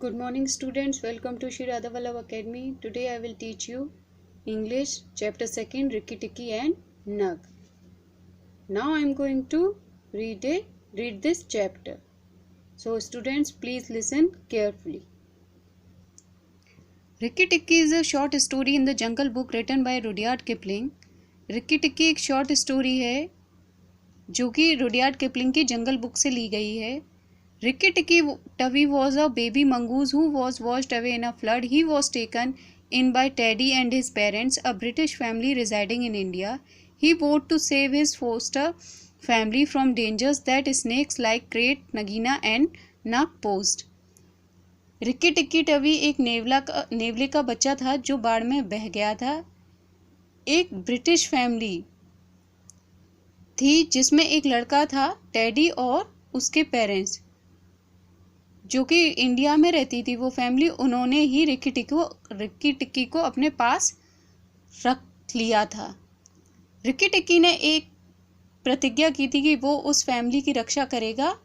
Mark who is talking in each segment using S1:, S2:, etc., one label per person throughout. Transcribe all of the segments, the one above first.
S1: Good morning students, welcome to Shri Radha Vallabh Academy. Today I will teach you English chapter 2 Rikki Tikki and Nag. Now I am going to read this chapter. So students, please listen carefully. Rikki Tikki is a short story in the Jungle Book written by Rudyard Kipling. Rikki Tikki एक short story है जो कि Rudyard Kipling की जंगल book से ली गई है. Rikki Tikki Tavi was a baby mongoose who was washed away in a flood. He was taken in by Teddy and his parents, a British family residing in India. He vowed to save his foster family from dangers that snakes like Krait, Nagina and Nag posed. Rikki Tikki Tavi एक नेवले का बच्चा था जो बाढ़ में बह गया था. एक ब्रिटिश फैमिली थी जिसमें एक लड़का था टेडी और उसके पेरेंट्स जो कि इंडिया में रहती थी. वो फैमिली उन्होंने ही रिक्की टिक्की को अपने पास रख लिया था. रिक्की टिक्की ने एक प्रतिज्ञा की थी कि वो उस फैमिली की रक्षा करेगा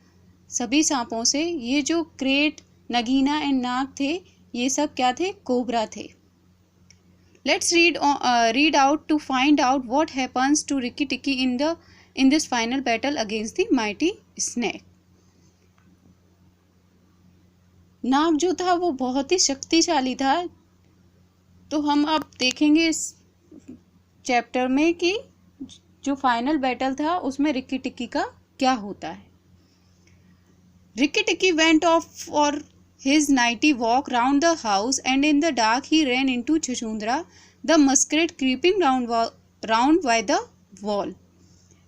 S1: सभी सांपों से. ये जो क्रेट, नगीना एंड नाग थे, ये सब क्या थे? कोबरा थे. Let's read out to find out what happens to Rikki Tikki in this final battle against the mighty snake. Nag जो था वो बहुत ही शक्तिशाली था. तो हम अब देखेंगे इस चैप्टर में कि जो फाइनल बैटल था उसमें रिक्की टिक्की का क्या होता है. Rikki Tikki went off for his nightly walk round the house and in the dark he ran into Chuchundra the muskrat creeping round by the wall.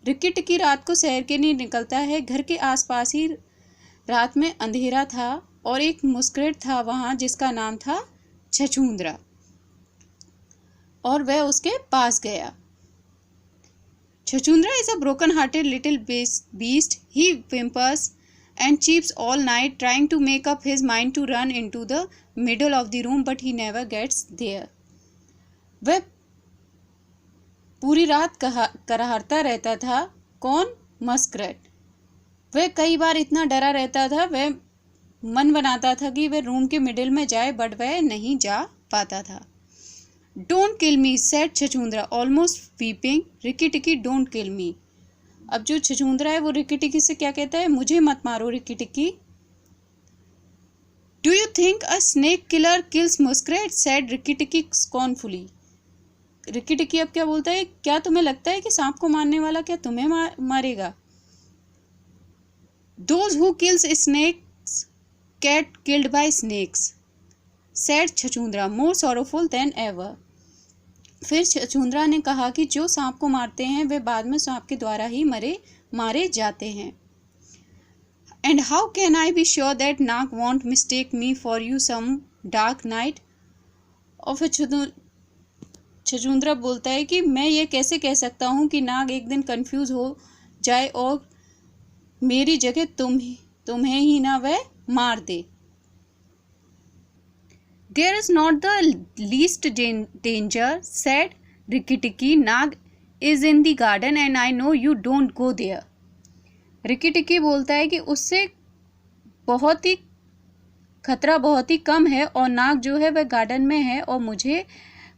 S1: Rikki Tikki रात को सैर के लिए निकलता है. घर के आसपास ही रात में अंधेरा था और एक मस्करेट था वहाँ जिसका नाम था छछूंदरा और वह उसके पास गया. Chuchundra is a broken hearted little beast. He whimpers and cheeps all night trying to make up his mind to run into the middle of the room but he never gets there. वह पूरी रात कराहता रहता था. कौन? मस्करेट. वह कई बार इतना डरा रहता था, वह मन बनाता था कि वह रूम के मिडिल में जाए बट वह नहीं जा पाता था. Don't kill me said Chuchundra almost weeping. Rikki Tikki don't kill me. अब जो छछूंदरा है वो रिक्की टिक्की से क्या कहता है? मुझे मत मारो Rikki Tikki. Do you think a snake killer kills muskrat said Rikki Tikki scornfully. Rikki Tikki अब क्या बोलता है? क्या तुम्हें लगता है कि सांप को मारने वाला क्या तुम्हें मारेगा? Those who kills snakes get killed by snakes, said छछूंदरा more sorrowful than ever. फिर छछूंदरा ने कहा कि जो सांप को मारते हैं वे बाद में सांप के द्वारा ही मारे जाते हैं. And how can I be sure that Nag won't mistake me for you some dark night? और फिर छछूंदरा बोलता है कि मैं ये कैसे कह सकता हूँ कि नाग एक दिन कंफ्यूज हो जाए और मेरी जगह तुम्हें ही ना वह मार दे. There is not the least danger, said Rikki Tikki. Nag is in the garden and I know you don't go there. Rikki Tikki बोलता है कि उससे खतरा बहुत ही कम है और नाग जो है वह गार्डन में है और मुझे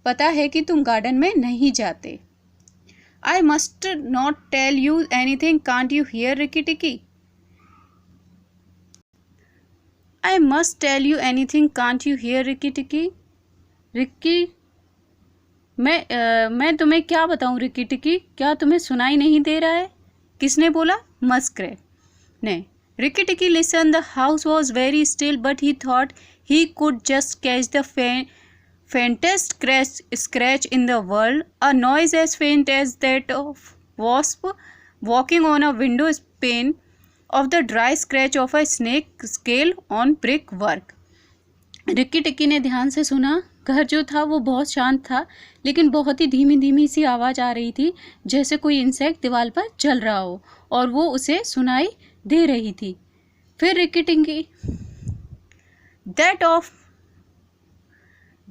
S1: पता है कि तुम गार्डन में नहीं जाते. I must not tell you anything, can't you hear, Rikki Tikki? I must tell you anything, can't you hear, Rikki Tikki? Rikki मैं तुम्हें क्या बताऊं रिक्की टिक्की, क्या तुम्हें सुनाई नहीं दे रहा है? किसने बोला? मस्करेट ने. Rikki Tikki listened. The house was very still but he thought he could just catch the faintest scratch in the world, a noise as faint as that of wasp walking on a window pane, of the dry scratch of a snake scale on brick work. Rikki Tikki ने ध्यान से सुना. घर जो था वो बहुत शांत था लेकिन बहुत ही धीमी धीमी सी आवाज़ आ रही थी जैसे कोई इंसेक्ट दीवार पर चल रहा हो और वो उसे सुनाई दे रही थी. फिर Rikki Tikki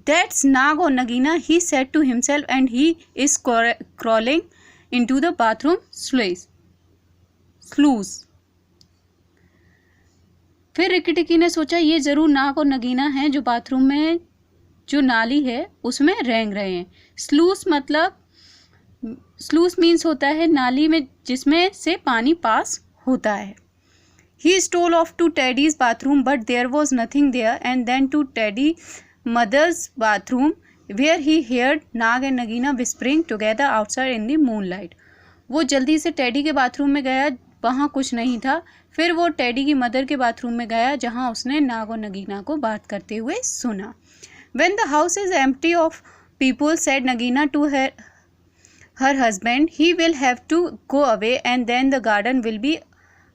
S1: That's Nag or Nagina, he said to himself, and he is crawling into the bathroom sluice. फिर रिक्की टिक्की ने सोचा ये ज़रूर नाग और नगीना हैं जो बाथरूम में जो नाली है उसमें रेंग रहे हैं। स्लूस मतलब स्लूस मीन्स होता है नाली में जिसमें से पानी पास होता है। He stole off to Teddy's bathroom but there was nothing there and then to Teddy's mother's bathroom where he heard Nag and Nagina whispering together outside in the moonlight. वो जल्दी से टेडी के बाथरूम में गया, वहाँ कुछ नहीं था। फिर वो टेडी की मदर के बाथरूम में गया जहाँ उसने नाग और नगीना को बात करते हुए सुना। When the house is empty of people, said Nagina to her husband, he will have to go away and then the garden will be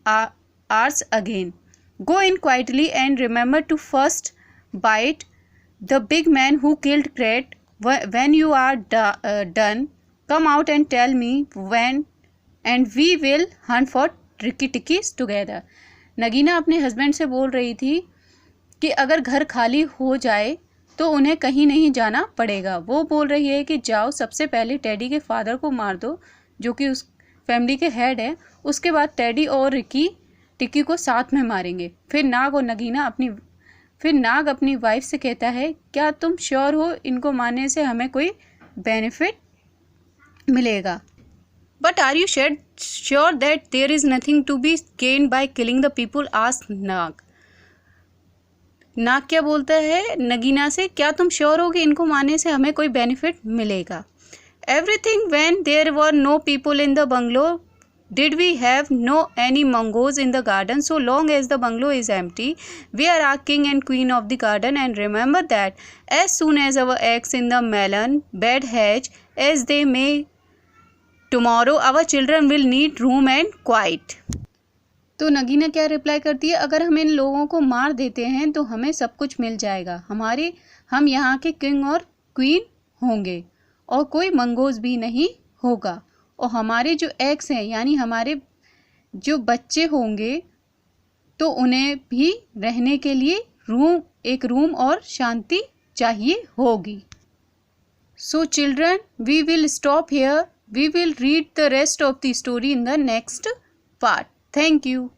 S1: ours again. Go in quietly and remember to first bite the big man who killed Kret. When you are done, come out and tell me when and we will hunt for Rikki Tikki's together. Nagina अपने husband से बोल रही थी कि अगर घर खाली हो जाए तो उन्हें कहीं नहीं जाना पड़ेगा। वो बोल रही है कि जाओ सबसे पहले टेडी के फादर को मार दो जो कि उस फैमिली के हेड है, उसके बाद टेडी और रिक्की टिक्की को साथ में मारेंगे। फिर नाग अपनी वाइफ से कहता है, क्या तुम श्योर हो इनको मारने से हमें कोई बेनिफिट मिलेगा? But are you sure that there is nothing to be gain by killing the people? Asked Nag. Nag क्या बोलता है नगीना से, क्या तुम श्योर हो कि इनको मारने से हमें कोई बेनिफिट मिलेगा? Everything when there were no people in the bungalow. Did we have no any mangoes in the garden? So long as the bungalow is empty, we are our king and queen of the garden. And remember that as soon as our eggs in the melon bed hatch, as they may tomorrow, our children will need room and quiet. तो नगीना क्या reply करती है, अगर हम इन लोगों को मार देते हैं तो हमें सब कुछ मिल जाएगा, हम यहाँ के किंग और क्वीन होंगे और कोई मंगोज भी नहीं होगा और हमारे जो एग्स हैं यानी हमारे जो बच्चे होंगे तो उन्हें भी रहने के लिए एक रूम और शांति चाहिए होगी। So children, we will stop here. We will read the rest of the story in the next part. Thank you.